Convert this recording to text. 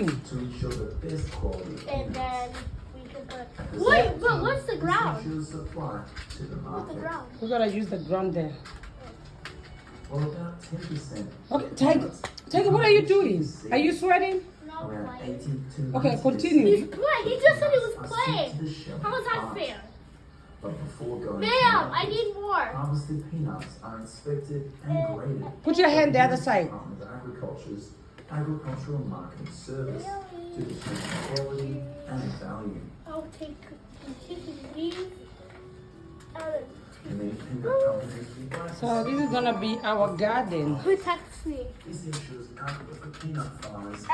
clean. To ensure the best quality And peanuts. then we can put. At the Wait, same but time, what's the this ground? ensures supply to the What's the market. ground? We're gonna use the ground there. Well, about 10%. Okay, Tiger, what are you doing? Are you sweating? No, Around like. 80 to Okay, 90% continue. He's playing. He just said he was are sent playing. to the shelf How is that fast. fair? But before going to Ma'am, I market, need more. harvested peanuts are inspected and graded. Put your hand the other by side. Department of Agriculture's Agricultural Marketing Service to determine quality and value. I'll take these out And then peanut companies will So this is gonna be our garden. Who texts me? This ensures adequate for peanut farmers